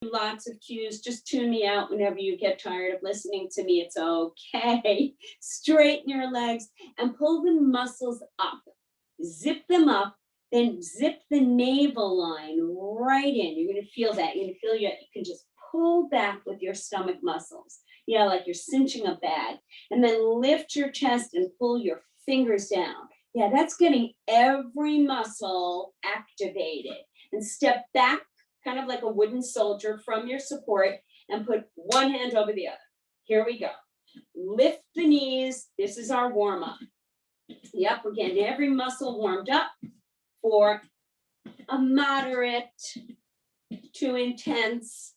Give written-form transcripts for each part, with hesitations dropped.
lots of cues. Just tune me out whenever you get tired of listening to me. It's okay. Straighten your legs and pull the muscles up. Zip them up, then zip the navel line right in. You're going to feel that. You're going to feel you can just pull back with your stomach muscles. Yeah, like you're cinching a bag. And then lift your chest and pull your fingers down. Yeah, that's getting every muscle activated. And step back, kind of like a wooden soldier from your support, and put one hand over the other. Here we go. Lift the knees. This is our warm-up. Yep, we're getting every muscle warmed up for a moderate to intense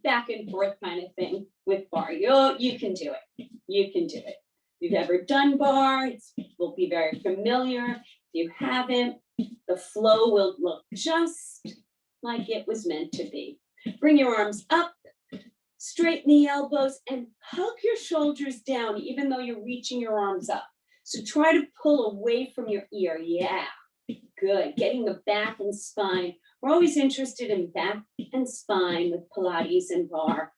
back and forth kind of thing with barre. You can do it. You can do it. If you've ever done barre, it will be very familiar. If you haven't, the flow will look just like it was meant to be. Bring your arms up, straighten the elbows, and hug your shoulders down, even though you're reaching your arms up. So try to pull away from your ear. Yeah, good. Getting the back and spine. We're always interested in back and spine with Pilates and barre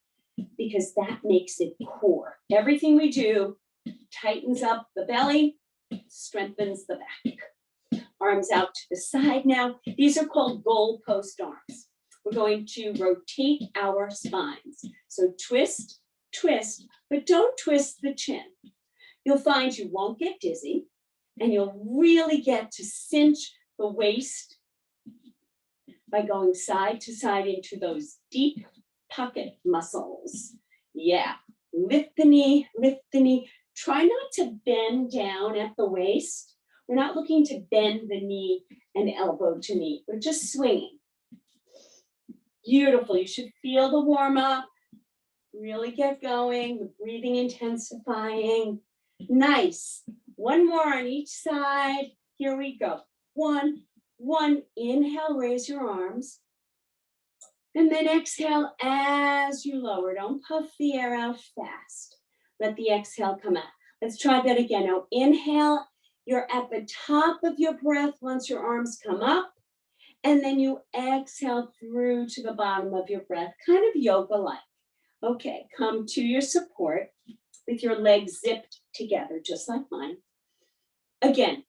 because that makes it core. Everything we do tightens up the belly, strengthens the back. Arms out to the side now. These are called goalpost arms. We're going to rotate our spines. So twist, twist, but don't twist the chin. You'll find you won't get dizzy, and you'll really get to cinch the waist by going side to side into those deep pocket muscles. Yeah, lift the knee, lift the knee. Try not to bend down at the waist. We're not looking to bend the knee and elbow to knee. We're just swinging. Beautiful. You should feel the warm up. Really get going. The breathing intensifying. Nice. One more on each side. Here we go. One. Inhale, raise your arms. And then exhale as you lower. Don't puff the air out fast. Let the exhale come out. Let's try that again. Now inhale. You're at the top of your breath once your arms come up. And then you exhale through to the bottom of your breath, kind of yoga-like. Okay, come to your support with your legs zipped together, just like mine. Again,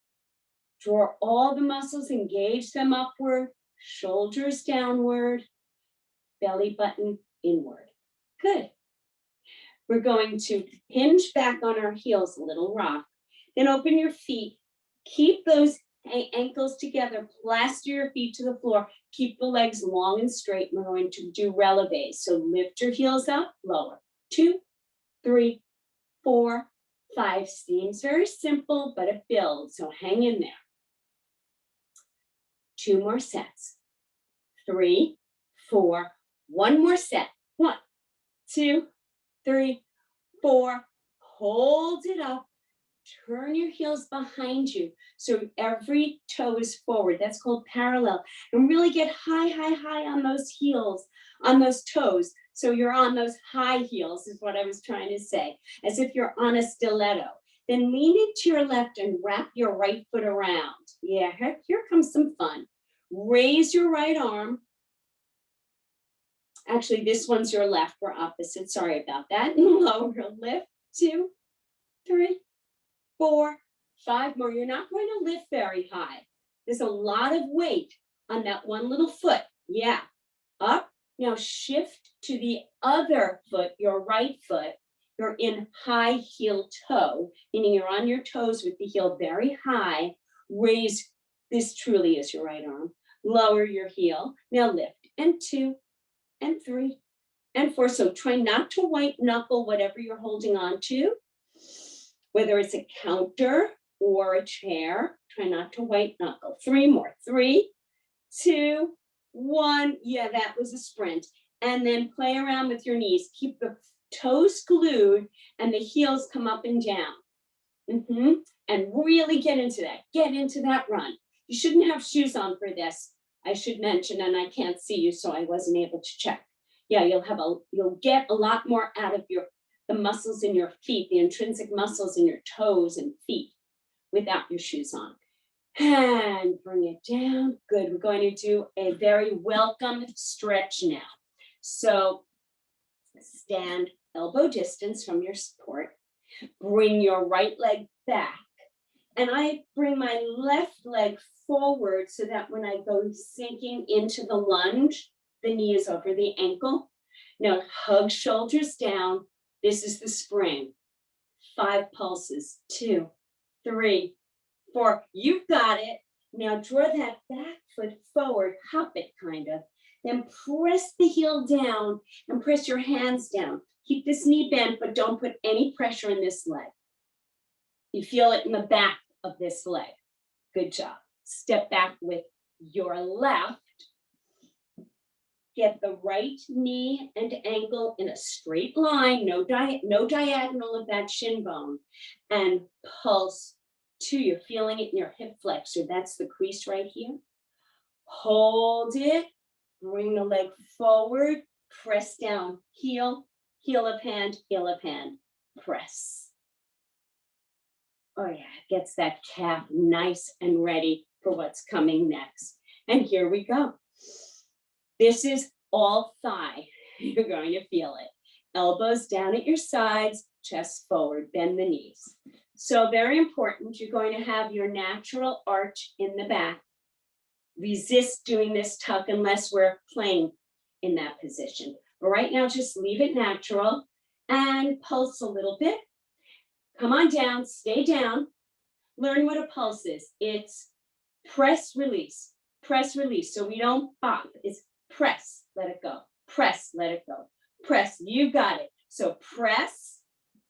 draw all the muscles, engage them upward, shoulders downward, belly button inward. Good. We're going to hinge back on our heels, a little rock. Then open your feet. Keep those ankles together. Plaster your feet to the floor. Keep the legs long and straight. We're going to do releve. So lift your heels up, lower. 2, 3, 4, 5. Seems very simple, but it builds. So hang in there. 2 more sets. 3, 4. 1 more set. 1, 2, 3, 4. Hold it up. Turn your heels behind you so every toe is forward. That's called parallel. And really get high on those heels, on those toes. So you're on those high heels is what I was trying to say, as if you're on a stiletto. Then lean into your left and wrap your right foot around. Yeah, here comes some fun. Raise your right arm. Actually, this one's your left. We're opposite. Sorry about that. Lower, lift. 2, 3, 4, 5 more. You're not going to lift very high. There's a lot of weight on that one little foot. Yeah. Up. Now shift to the other foot, your right foot. You're in high heel toe, meaning you're on your toes with the heel very high. Raise. This truly is your right arm. Lower your heel. Now lift. And 2, and 3, and 4. So try not to white knuckle whatever you're holding on to. Whether it's a counter or a chair, try not to white knuckle. 3 more. 3, 2, 1. Yeah, that was a sprint. And then play around with your knees. Keep the toes glued and the heels come up and down. And really get into that. Get into that run. You shouldn't have shoes on for this, I should mention, and I can't see you, so I wasn't able to check. Yeah, you'll get a lot more out of the muscles in your feet, the intrinsic muscles in your toes and feet without your shoes on. And bring it down. Good. We're going to do a very welcome stretch now. So stand elbow distance from your support. Bring your right leg back. And I bring my left leg forward so that when I go sinking into the lunge, the knee is over the ankle. Now hug shoulders down. This is the spring. 5 pulses, 2, 3, 4. You've got it. Now draw that back foot forward, hop it kind of. Then press the heel down and press your hands down. Keep this knee bent, but don't put any pressure in this leg. You feel it in the back of this leg. Good job. Step back with your left. Get the right knee and ankle in a straight line, no diagonal of that shin bone, and pulse 2. You're feeling it in your hip flexor. That's the crease right here. Hold it. Bring the leg forward. Press down. Heel, heel of hand, press. Oh yeah, gets that calf nice and ready for what's coming next. And here we go. This is all thigh. You're going to feel it. Elbows down at your sides, chest forward, bend the knees. So very important, you're going to have your natural arch in the back. Resist doing this tuck unless we're playing in that position. But right now, just leave it natural and pulse a little bit. Come on down, stay down. Learn what a pulse is. It's press, release, press, release. So we don't bop. It's press, let it go. Press, let it go. Press, you got it. So press,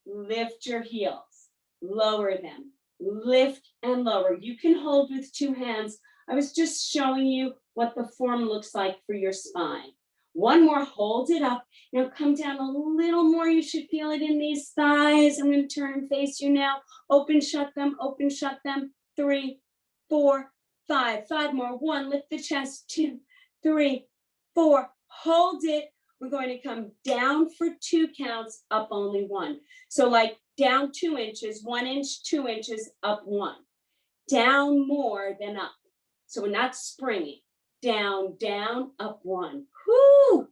lift your heels, lower them, lift and lower. You can hold with 2 hands. I was just showing you what the form looks like for your spine. One more, hold it up. Now come down a little more. You should feel it in these thighs. I'm going to turn and face you now. Open, shut them, 3, 4, 5. 5 more. 1, lift the chest. 2, 3, 4. Hold it. We're going to come down for 2 counts, up only 1. So like down 2 inches, 1 inch, 2 inches, up 1. Down more than up. So we're not springing. Down, down, up 1. Whoo!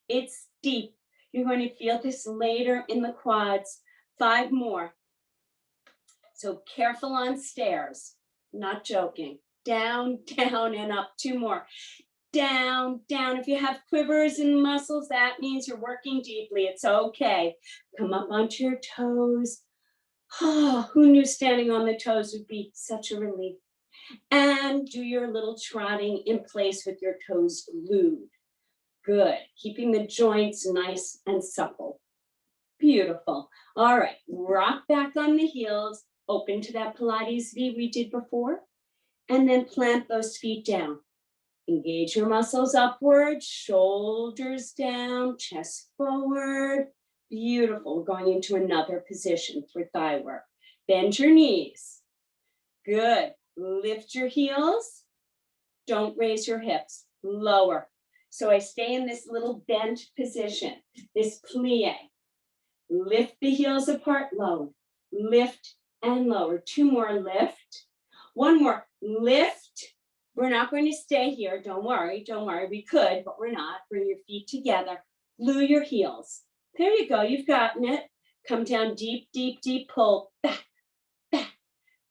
It's deep. You're going to feel this later in the quads. 5 more. So careful on stairs. Not joking. Down, down, and up. 2 more. Down, down. If you have quivers in muscles, that means you're working deeply. It's okay. Come up onto your toes. Oh, who knew standing on the toes would be such a relief? And do your little trotting in place with your toes glued. Good. Keeping the joints nice and supple. Beautiful. All right. Rock back on the heels. Open to that Pilates V we did before. And then plant those feet down. Engage your muscles upward, shoulders down, chest forward. Beautiful. We're going into another position for thigh work. Bend your knees. Good. Lift your heels. Don't raise your hips. Lower. So I stay in this little bent position, this plie. Lift the heels apart, lower. Lift and lower. 2 more, lift. 1 more, lift. We're not going to stay here. Don't worry, don't worry. We could, but we're not. Bring your feet together. Glue your heels. There you go. You've gotten it. Come down deep, deep, deep. Pull back, back,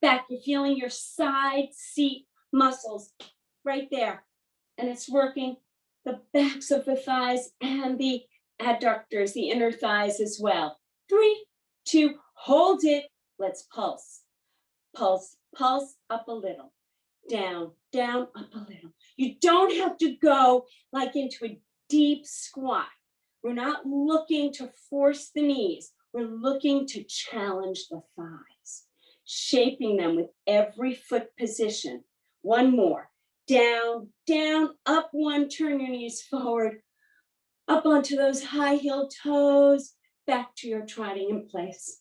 back. You're feeling your side seat muscles right there. And it's working the backs of the thighs and the adductors, the inner thighs as well. 3, 2, hold it. Let's pulse. Pulse, pulse, up a little. Down, down, up a little. You don't have to go like into a deep squat. We're not looking to force the knees. We're looking to challenge the thighs, shaping them with every foot position. 1 more. Down, down, up 1. Turn your knees forward. Up onto those high-heeled toes. Back to your trotting in place.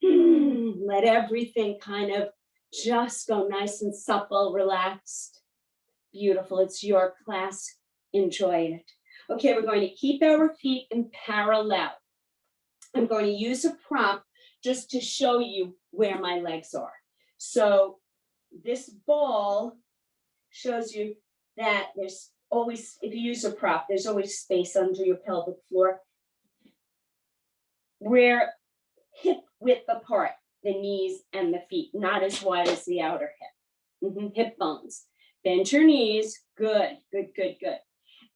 Let everything kind of just go nice and supple, relaxed. Beautiful. It's your class. Enjoy it. Okay, we're going to keep our feet in parallel. I'm going to use a prop just to show you where my legs are. So this ball shows you that there's always, if you use a prop, there's always space under your pelvic floor. Rear hip width apart, the knees and the feet, not as wide as the outer hip. Hip bones. Bend your knees. Good, good, good, good.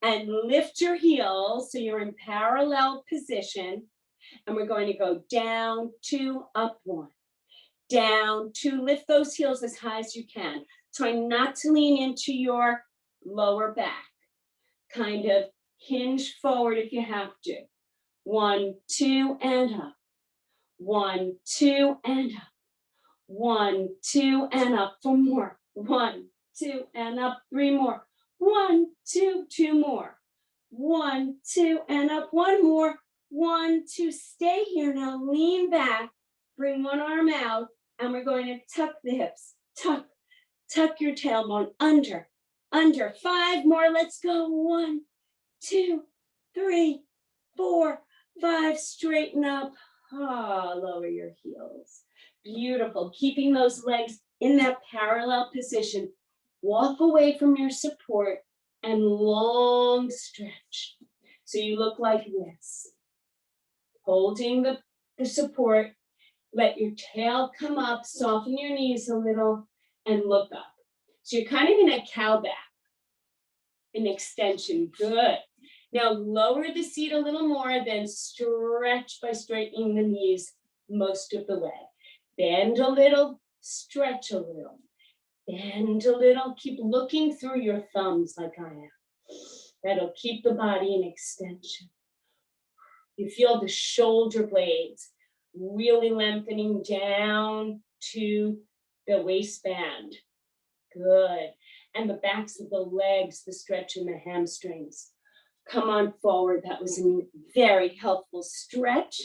And lift your heels so you're in parallel position. And we're going to go down, 2, up, 1. Down, 2, lift those heels as high as you can. Try not to lean into your lower back. Kind of hinge forward if you have to. 1, 2, and up. 1, 2, and up. 1, 2, and up. 4 more. 1, 2, and up. 3 more. 1, 2, 2 more. 1, 2, and up. 1 more. 1, 2. Stay here now. Lean back. Bring one arm out, and we're going to tuck the hips. Tuck. Tuck your tailbone under. Under. 5 more. Let's go. 1, 2, 3, 4, 5. Straighten up. Lower your heels. Beautiful. Keeping those legs in that parallel position. Walk away from your support and long stretch. So you look like this. Holding the support. Let your tail come up. Soften your knees a little and look up. So you're kind of in a cow back. An extension. Good. Now lower the seat a little more, then stretch by straightening the knees most of the way. Bend a little, stretch a little. Bend a little, keep looking through your thumbs like I am. That'll keep the body in extension. You feel the shoulder blades really lengthening down to the waistband. Good. And the backs of the legs, the stretch in the hamstrings. Come on forward. That was a very helpful stretch.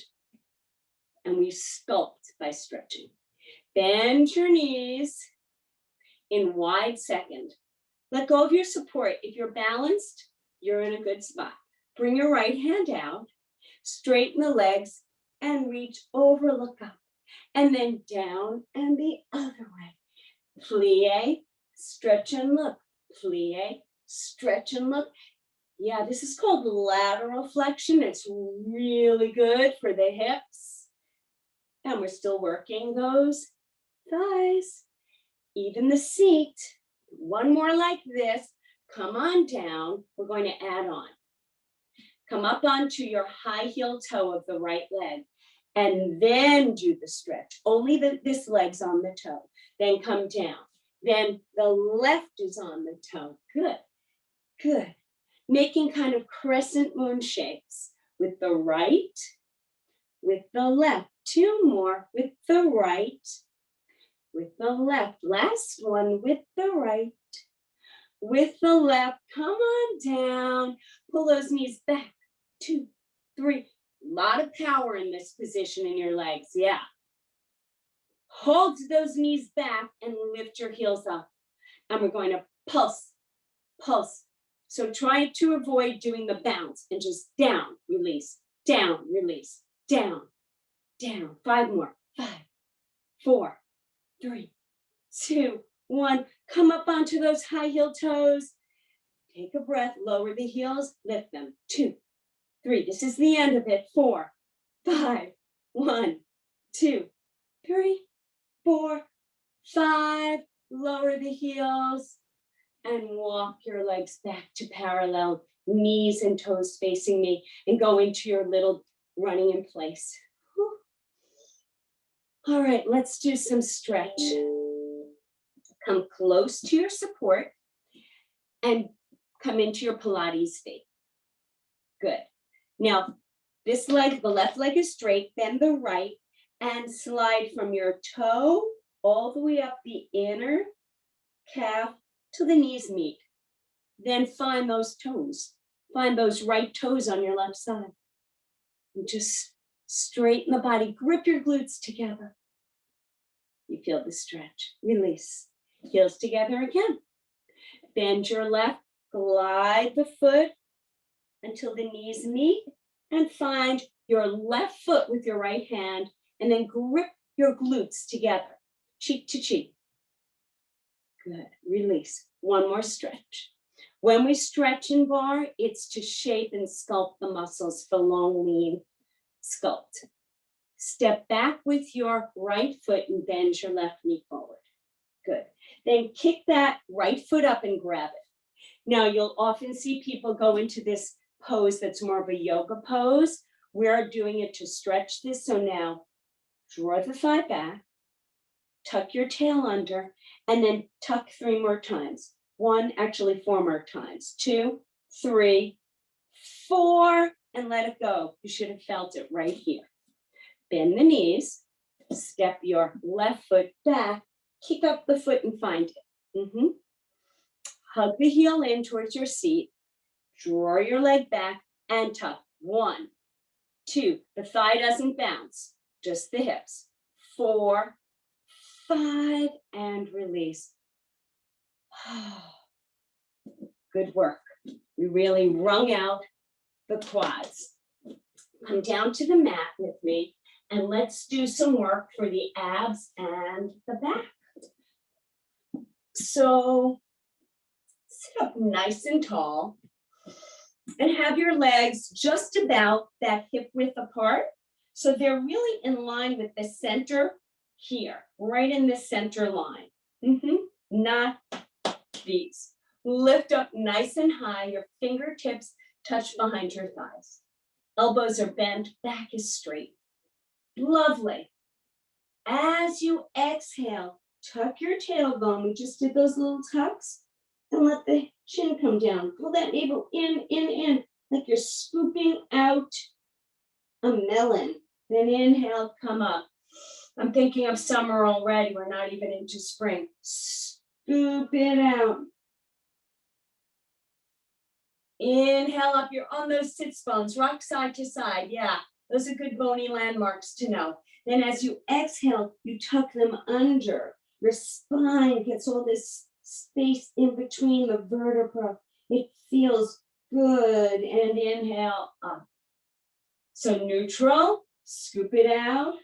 And we sculpt by stretching. Bend your knees in wide second. Let go of your support. If you're balanced, you're in a good spot. Bring your right hand out, straighten the legs, and reach over, look up. And then down and the other way. Plie, stretch and look. Plie, stretch and look. Yeah, this is called lateral flexion. It's really good for the hips. And we're still working those thighs. Even the seat. One more like this. Come on down. We're going to add on. Come up onto your high heel toe of the right leg. And then do the stretch. Only this leg's on the toe. Then come down. Then the left is on the toe. Good. Good. Making kind of crescent moon shapes with the right, with the left. 2 more with the right, with the left. Last one with the right, with the left. Come on down. Pull those knees back. 2, 3. A lot of power in this position in your legs. Yeah. Hold those knees back and lift your heels up. And we're going to pulse, pulse. So try to avoid doing the bounce and just down, release, down, release, down, down. 5 more. 5, 4, 3, 2, 1. Come up onto those high heel toes. Take a breath, lower the heels, lift them. 2, 3. This is the end of it. 4, 5, 1, 2, 3, 4, 5. Lower the heels. And walk your legs back to parallel, knees and toes facing me, and go into your little running in place. Whew. All right, let's do some stretch. Come close to your support and come into your Pilates state. Good. Now, this leg, the left leg is straight, then the right, and slide from your toe all the way up the inner calf till the knees meet. Then find those toes. Find those right toes on your left side. And just straighten the body. Grip your glutes together. You feel the stretch. Release. Heels together again. Bend your left. Glide the foot until the knees meet. And find your left foot with your right hand. And then grip your glutes together. Cheek to cheek. Good. Release. One more stretch. When we stretch and bar, it's to shape and sculpt the muscles for long, lean sculpt. Step back with your right foot and bend your left knee forward. Good. Then kick that right foot up and grab it. Now, you'll often see people go into this pose that's more of a yoga pose. We're doing it to stretch this. So now, draw the thigh back, tuck your tail under, and then tuck 3 more times. 1, actually 4 more times. 2, 3, 4, and let it go. You should have felt it right here. Bend the knees, step your left foot back, kick up the foot and find it. Hug the heel in towards your seat, draw your leg back and tuck. 1, 2, the thigh doesn't bounce, just the hips. 4, 5, and release. Good work. We really wrung out the quads. Come down to the mat with me and let's do some work for the abs and the back. So sit up nice and tall and have your legs just about that hip width apart. So they're really in line with the center here, right in the center line. Not these. Lift up nice and high. Your fingertips touch behind your thighs. Elbows are bent, back is straight. Lovely. As you exhale, tuck your tailbone. We just did those little tucks. And let the chin come down. Pull that navel in, like you're scooping out a melon. Then inhale, come up. I'm thinking of summer already. We're not even into spring. Scoop it out. Inhale up, you're on those sits bones, rock side to side. Yeah, those are good bony landmarks to know. Then as you exhale, you tuck them under. Your spine gets all this space in between the vertebra. It feels good. And inhale up. So neutral, scoop it out.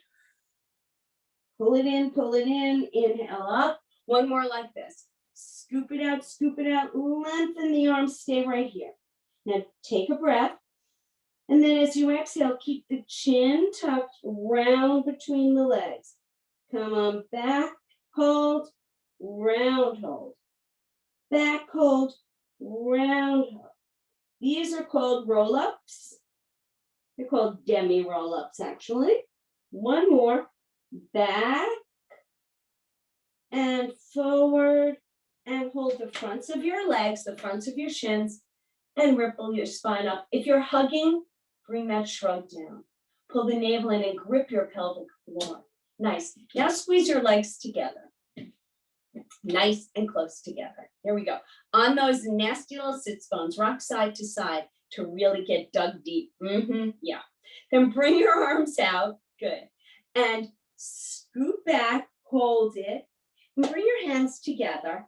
Pull it in, inhale up. One more like this. Scoop it out, lengthen the arms, stay right here. Now take a breath. And then as you exhale, keep the chin tucked round between the legs. Come on back, hold, round hold. Back hold, round hold. These are called roll-ups. They're called Demi Roll-Ups, actually. One more. Back and forward. And hold the fronts of your legs, the fronts of your shins, and ripple your spine up. If you're hugging, bring that shrug down. Pull the navel in and grip your pelvic floor. Nice. Now squeeze your legs together. Nice and close together. Here we go. On those nasty little sits bones, rock side to side to really get dug deep. Yeah. Then bring your arms out. Good. And scoop back, hold it, and bring your hands together.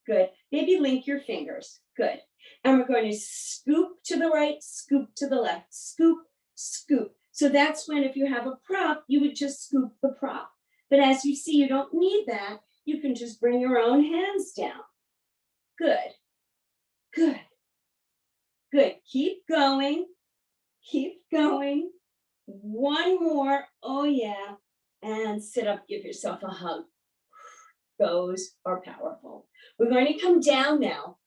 Good. Maybe link your fingers. Good. And we're going to scoop to the right, scoop to the left, scoop, scoop. So that's when if you have a prop, you would just scoop the prop. But as you see, you don't need that. You can just bring your own hands down. Good. Good. Good. Keep going. Keep going. One more. Oh, yeah. And sit up. Give yourself a hug. Those are powerful. We're going to come down now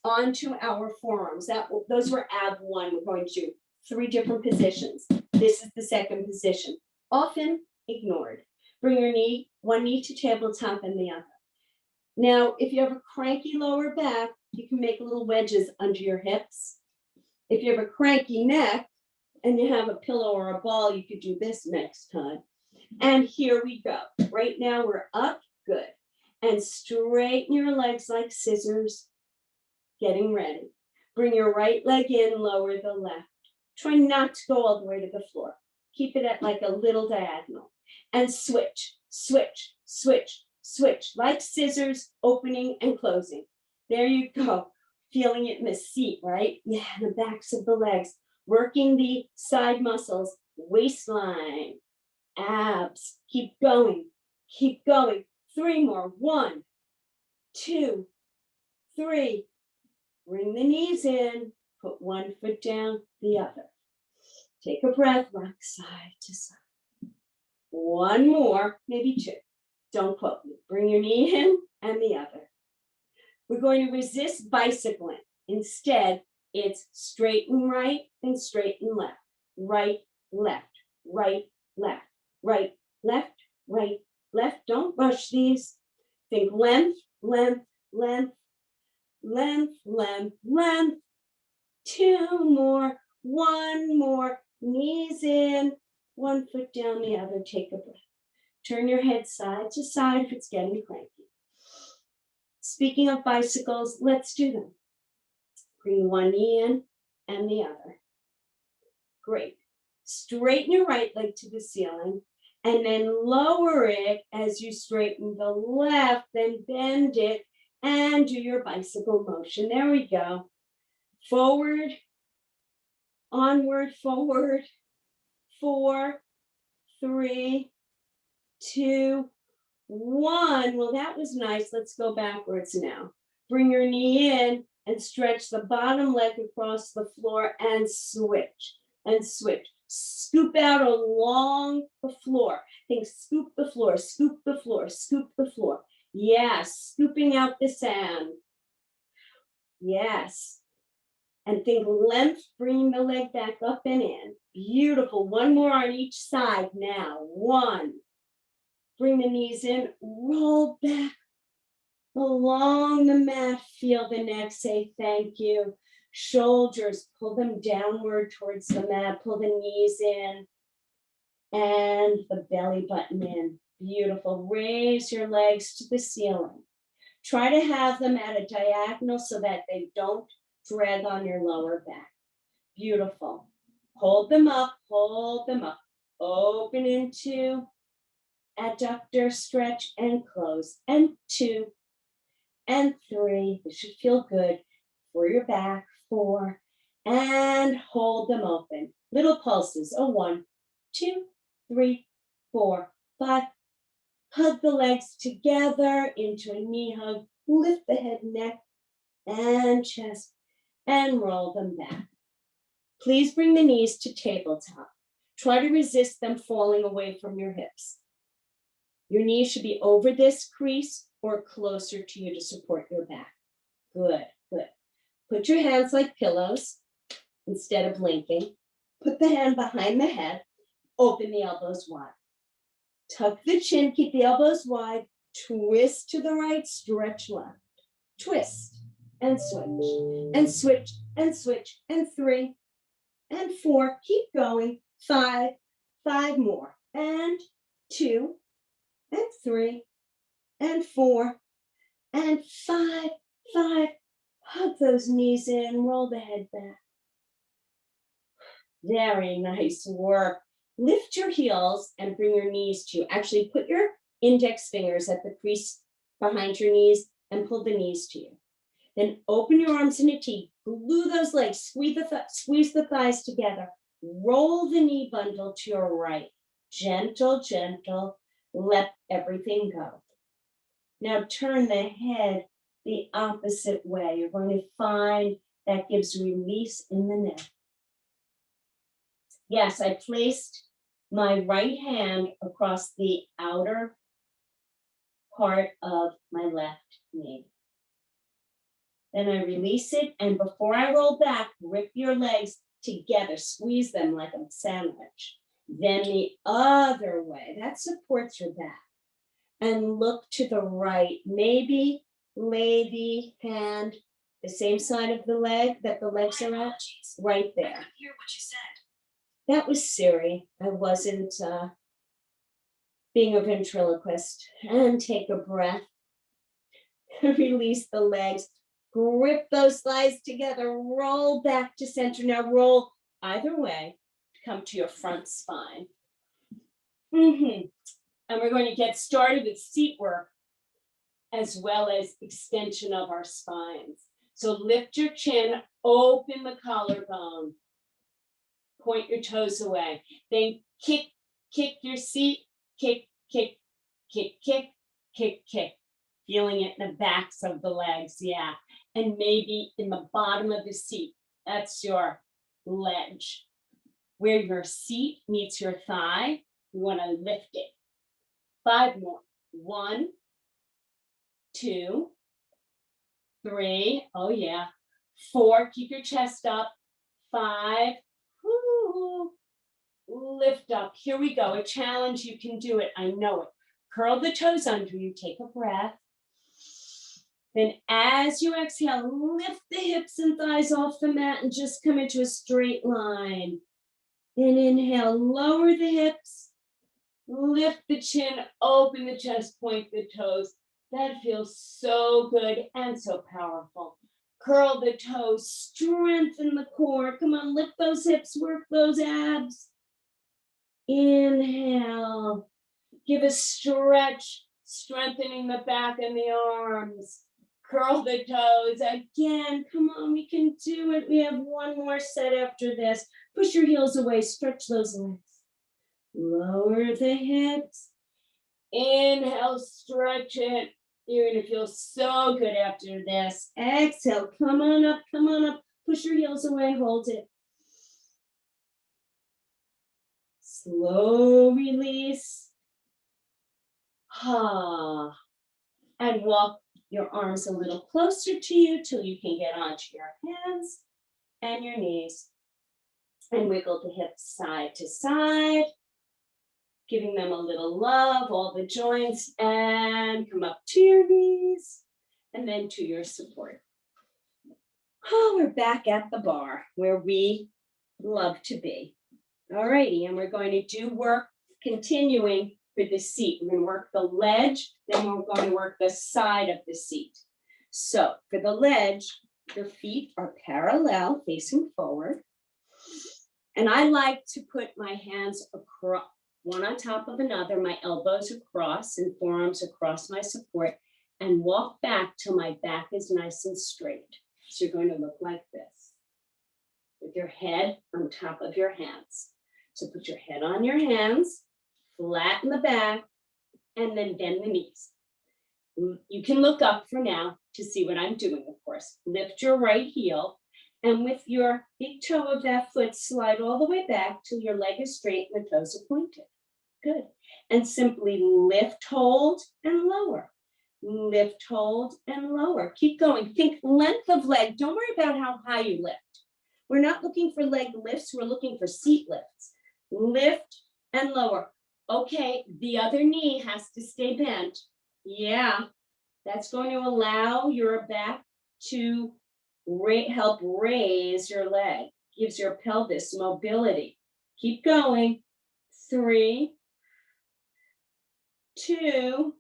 onto our forearms. Those were ab 1. We're going to do 3 different positions. This is the second position, often ignored. Bring your knee, one knee to tabletop and the other. Now, if you have a cranky lower back, you can make little wedges under your hips. If you have a cranky neck and you have a pillow or a ball, you could do this next time. And here we go. Right now we're up. Good. And straighten your legs like scissors. Getting ready. Bring your right leg in, lower the left. Try not to go all the way to the floor. Keep it at like a little diagonal. And switch, switch, switch, switch. Like scissors, opening and closing. There you go. Feeling it in the seat, right? Yeah, the backs of the legs. Working the side muscles, waistline, abs. Keep going. Keep going. 3 more. 1, 2, 3, Bring the knees in, put one foot down, the other. Take a breath, rock side to side. One more, maybe two. Don't quote me. Bring your knee in and the other. We're going to resist bicycling. Instead, it's straight and right and straight and left. Right, left, right, left, right, left, right, left. Don't rush these. Think length, length, length, length, length, length. Two more, one more. Knees in, one foot down the other. Take a breath. Turn your head side to side if it's getting cranky. Speaking of bicycles, let's do them. Bring one knee in and the other. Great. Straighten your right leg to the ceiling and then lower it as you straighten the left, then bend it and do your bicycle motion. There we go. Forward, onward, forward. 4, 3, 2, 1. Well, that was nice. Let's go backwards now. Bring your knee in and stretch the bottom leg across the floor and switch and switch. Scoop out along the floor. Think scoop the floor, scoop the floor, scoop the floor. Yes, scooping out the sand. Yes. And think length, bringing the leg back up and in. Beautiful. One more on each side now. 1. Bring the knees in, roll back along the mat. Feel the neck, say thank you. Shoulders, pull them downward towards the mat. Pull the knees in and the belly button in. Beautiful. Raise your legs to the ceiling. Try to have them at a diagonal so that they don't drag on your lower back. Beautiful. Hold them up, hold them up. Open into adductor stretch and close. And 2 and 3. This should feel good for your back. 4 and hold them open. Little pulses. 1, 2, 3, 4, 5. Hug the legs together into a knee hug. Lift the head, neck, and chest, and roll them back. Please bring the knees to tabletop. Try to resist them falling away from your hips. Your knees should be over this crease or closer to you to support your back. Good, good. Put your hands like pillows instead of blinking. Put the hand behind the head. Open the elbows wide. Tuck the chin, keep the elbows wide. Twist to the right, stretch left. Twist and switch and switch and switch. And 3 and 4. Keep going. 5, 5 more. And 2 and 3 and 4 and 5, 5. Hug those knees in, roll the head back. Very nice work. Lift your heels and bring your knees to you. Actually, put your index fingers at the crease behind your knees and pull the knees to you. Then open your arms in a T. Glue those legs, squeeze the thighs together. Roll the knee bundle to your right. Gentle, gentle. Let everything go. Now turn the head the opposite way. You're going to find that gives release in the neck. Yes, I placed my right hand across the outer part of my left knee. Then I release it, and before I roll back, grip your legs together, squeeze them like a sandwich. Then the other way, that supports your back. And look to the right. Maybe lay the hand the same side of the leg that the legs are at, right there. I couldn't hear what you said. That was Siri. I wasn't being a ventriloquist. And take a breath. Release the legs. Grip those thighs together. Roll back to center. Now roll either way. Come to your front spine. And we're going to get started with seat work as well as extension of our spines. So lift your chin, open the collarbone. Point your toes away. Then kick your seat. Kick, kick, kick, kick, kick, kick. Feeling it in the backs of the legs, yeah. and maybe in the bottom of the seat. That's your ledge. Where your seat meets your thigh, you want to lift it. 5 more. 1, 2, 3. Oh yeah. 4. Keep your chest up. 5. Woo. Lift up. Here we go. A challenge. You can do it. I know it. Curl the toes under you. Take a breath. Then as you exhale, lift the hips and thighs off the mat and just come into a straight line. Then inhale, lower the hips, lift the chin, open the chest, point the toes. That feels so good and so powerful. Curl the toes, strengthen the core. Come on, lift those hips, work those abs. Inhale, give a stretch, strengthening the back and the arms. Curl the toes again. Come on, we can do it. We have one more set after this. Push your heels away, stretch those legs. Lower the hips. Inhale, stretch it. You're gonna feel so good after this. Exhale, come on up, come on up. Push your heels away, hold it. Slow release. And walk your arms a little closer to you till you can get onto your hands and your knees. And wiggle the hips side to side, giving them a little love, all the joints, and come up to your knees and then to your support. We're back at the bar where we love to be. All righty, and we're going to do work continuing for the seat. We're going to work the ledge, then we're going to work the side of the seat. So for the ledge, your feet are parallel, facing forward. And I like to put my hands across, one on top of another, my elbows across and forearms across my support, and walk back till my back is nice and straight. So you're going to look like this, with your head on top of your hands. So put your head on your hands, flatten the back, and then bend the knees. You can look up for now to see what I'm doing, of course. Lift your right heel, and with your big toe of that foot, slide all the way back till your leg is straight and the toes are pointed. Good. And simply lift, hold, and lower. Lift, hold, and lower. Keep going. Think length of leg. Don't worry about how high you lift. We're not looking for leg lifts. We're looking for seat lifts. Lift and lower. Okay, the other knee has to stay bent. Yeah, that's going to allow your back to help raise your leg. Gives your pelvis mobility. Keep going. 3, 2,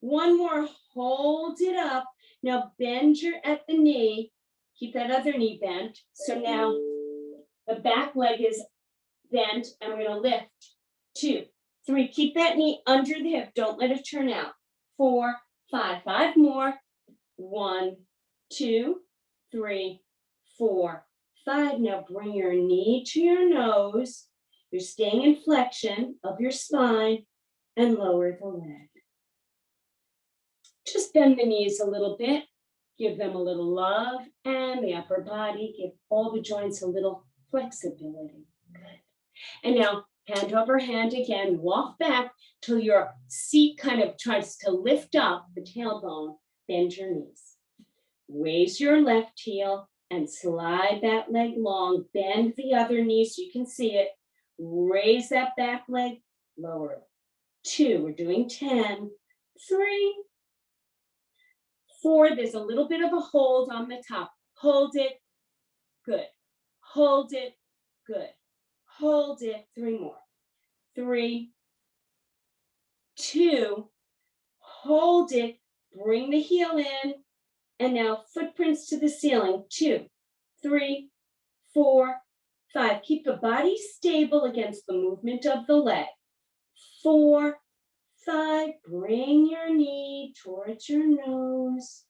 1 more. Hold it up. Now bend at the knee. Keep that other knee bent. So now the back leg is bent, and we're going to lift. 2, 3. Keep that knee under the hip. Don't let it turn out. 4, 5. 5 more. 1, 2, 3, 4, 5. Now bring your knee to your nose. You're staying in flexion of your spine, and lower the leg. Just bend the knees a little bit. Give them a little love, and the upper body. Give all the joints a little flexibility. Good. And now hand over hand again. Walk back till your seat kind of tries to lift up the tailbone. Bend your knees. Raise your left heel and slide that leg long. Bend the other knee so you can see it. Raise that back leg. Lower it. 2. We're doing 10. 3, 4. There's a little bit of a hold on the top. Hold it. Good. Hold it. Good. Hold it. 3 more. 3, 2. Hold it. Bring the heel in. And now footprints to the ceiling. 2, 3, 4, 5. Keep the body stable against the movement of the leg. 4, 5. Bring your knee towards your nose.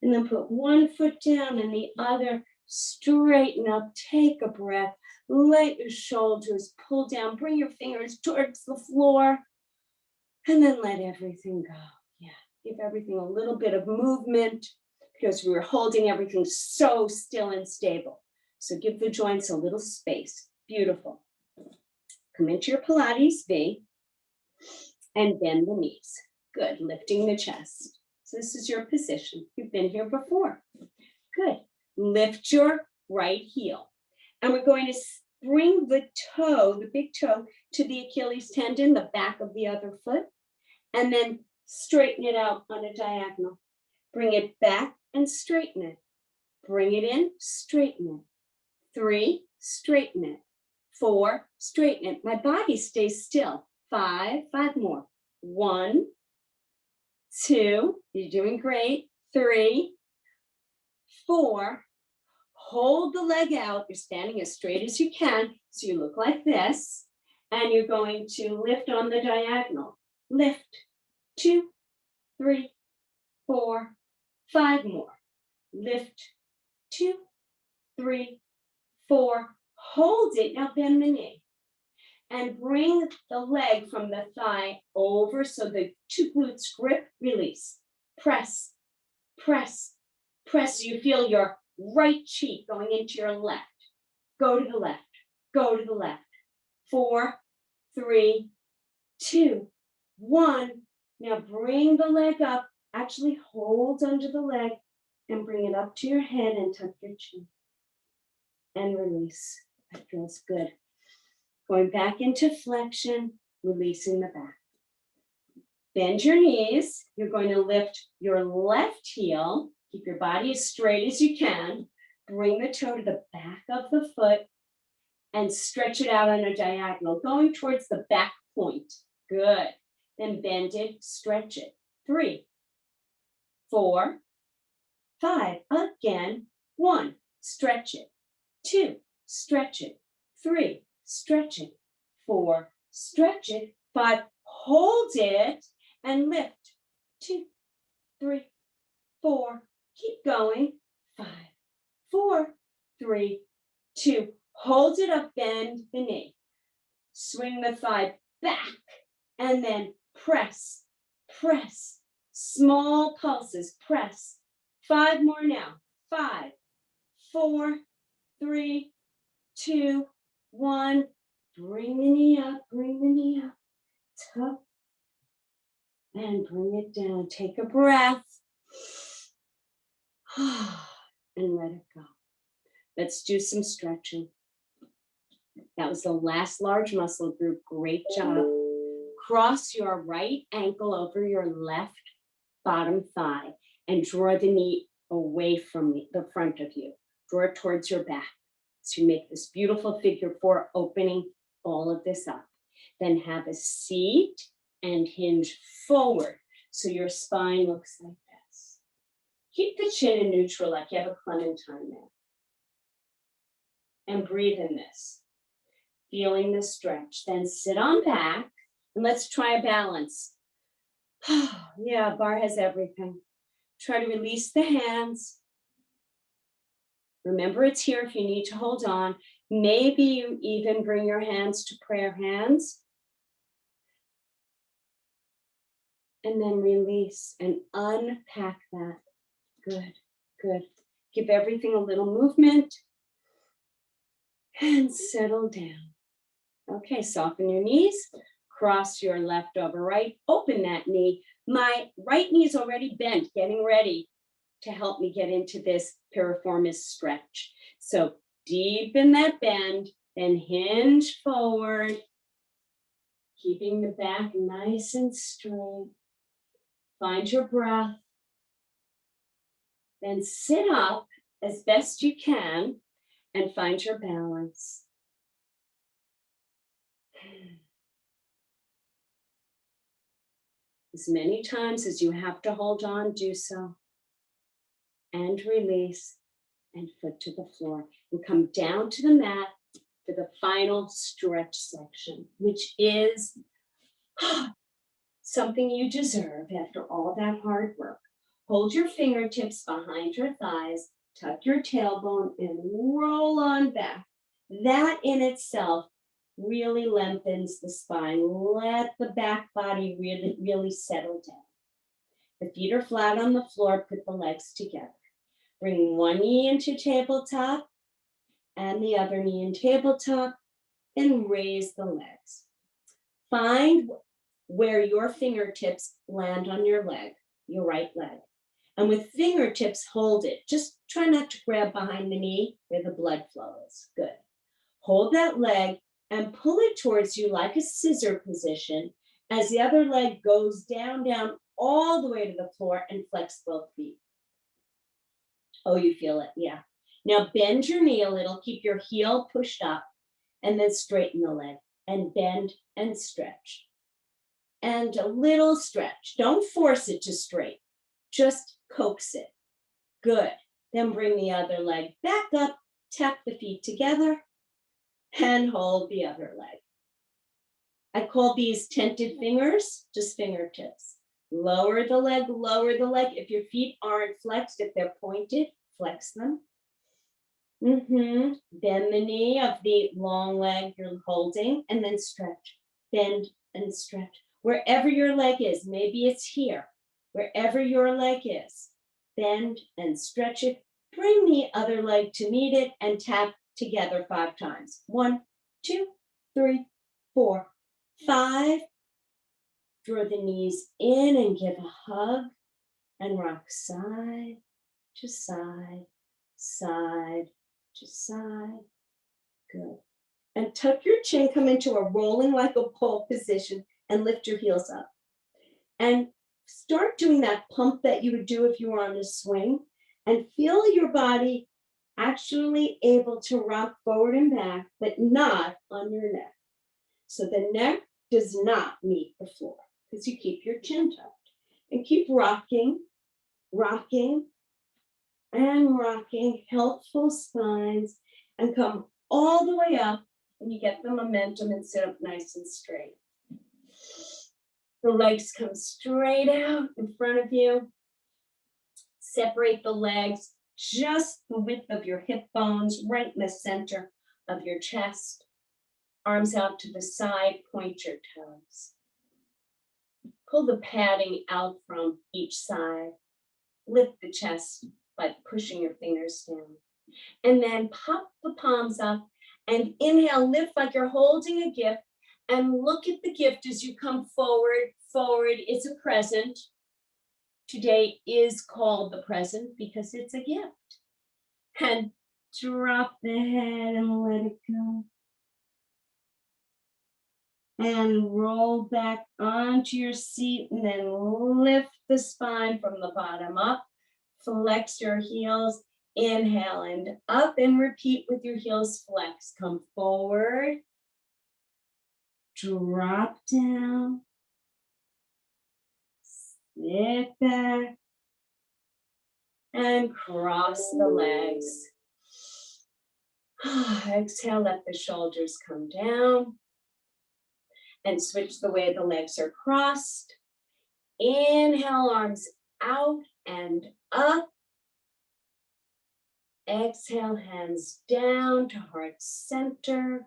And then put one foot down and the other. Straighten up. Take a breath. Let your shoulders pull down. Bring your fingers towards the floor. And then let everything go. Yeah. Give everything a little bit of movement. because we were holding everything so still and stable. So give the joints a little space. Beautiful. Come into your Pilates V and bend the knees. Good, lifting the chest. So this is your position. You've been here before. Good. Lift your right heel. And we're going to bring the toe, the big toe, to the Achilles tendon, the back of the other foot, and then straighten it out on a diagonal. Bring it back and straighten it. Bring it in, straighten it. 3, straighten it. 4, straighten it. My body stays still. 5 more. 1, 2, you're doing great. 3, 4, hold the leg out. You're standing as straight as you can. So you look like this. And you're going to lift on the diagonal. Lift. 2, 3, 4, 5 more. Lift. 2, 3, 4. Hold it. Now bend the knee. And bring the leg from the thigh over so the 2 glutes grip, release. Press, press, press. You feel your right cheek going into your left. Go to the left. Go to the left. 4, 3, 2, 1. Now bring the leg up. Actually hold under the leg and bring it up to your head and tuck your chin. And release. That feels good. Going back into flexion, releasing the back. Bend your knees. You're going to lift your left heel. Keep your body as straight as you can. Bring the toe to the back of the foot and stretch it out on a diagonal, going towards the back point. Good. Then bend it, stretch it. 3, 4, 5. Again. 1, stretch it. 2, stretch it. 3, stretch it. 4, stretch it. 5, hold it and lift. 2, 3, 4. Keep going. 5, 4, 3, 2. Hold it up, bend the knee. Swing the thigh back and then press, press. Small pulses, press. 5 more now. 5, 4, 3, 2, 1. Bring the knee up, bring the knee up. Tuck and bring it down. Take a breath and let it go. Let's do some stretching. That was the last large muscle group. Great job. Cross your right ankle over your left bottom thigh and draw the knee away from the front of you. Draw it towards your back. So you make this beautiful figure 4, opening all of this up. Then have a seat and hinge forward so your spine looks like this. Keep the chin in neutral like you have a clementine there. And breathe in this. Feeling the stretch. Then sit on back and let's try a balance. Yeah, Barre has everything. Try to release the hands. Remember, it's here if you need to hold on. Maybe you even bring your hands to prayer hands. And then release and unpack that. Good, good. Give everything a little movement. And settle down. Okay, soften your knees. Cross your left over right. Open that knee. My right knee is already bent, getting ready to help me get into this piriformis stretch. So deepen that bend, then hinge forward, keeping the back nice and straight. Find your breath. Then sit up as best you can and find your balance. As many times as you have to hold on, do so. And release and foot to the floor. And come down to the mat for the final stretch section, which is something you deserve after all that hard work. Hold your fingertips behind your thighs, tuck your tailbone, and roll on back. That in itself really lengthens the spine. Let the back body really settle down. The feet are flat on the floor. Put the legs together. Bring one knee into tabletop and the other knee in tabletop, and raise the legs. Find where your fingertips land on your leg, your right leg. And with fingertips, hold it. Just try not to grab behind the knee where the blood flow is. Good. Hold that leg and pull it towards you like a scissor position as the other leg goes down, down, all the way to the floor, and flex both feet. Oh, you feel it, yeah. Now bend your knee a little, keep your heel pushed up, and then straighten the leg, and bend and stretch. And a little stretch. Don't force it to straight, just coax it. Good. Then bring the other leg back up, tap the feet together, and hold the other leg. I call these tented fingers, just fingertips. Lower the leg, lower the leg. If your feet aren't flexed, if they're pointed, flex them. Bend the knee of the long leg you're holding, and then stretch. Bend and stretch. Wherever your leg is, maybe it's here. Wherever your leg is, bend and stretch it. Bring the other leg to meet it and tap together 5 times. 1, 2, 3, 4, 5. Draw the knees in and give a hug and rock side to side, side to side. Good. And tuck your chin, come into a rolling like a pole position, and lift your heels up. And start doing that pump that you would do if you were on a swing, and feel your body actually able to rock forward and back, but not on your neck. So the neck does not meet the floor because you keep your chin tucked. And keep rocking, rocking, and rocking, helpful spines, and come all the way up, and you get the momentum and sit up nice and straight. The legs come straight out in front of you. Separate the legs just the width of your hip bones, right in the center of your chest. Arms out to the side, point your toes. Pull the padding out from each side. Lift the chest by pushing your fingers down. And then pop the palms up and inhale, lift like you're holding a gift, and look at the gift as you come forward, forward. It's a present. Today is called the present because it's a gift. And drop the head and let it go. And roll back onto your seat, and then lift the spine from the bottom up. Flex your heels, inhale and up, and repeat with your heels flexed. Come forward, drop down, sit back, and cross the legs. Exhale, let the shoulders come down, and switch the way the legs are crossed. Inhale, arms out and up. Exhale, hands down to heart center.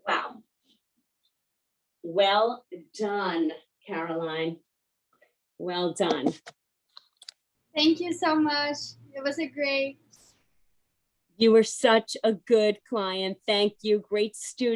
Wow. Well done, Caroline. Well done. Thank you so much. It was a great. You were such a good client. Thank you. Great student.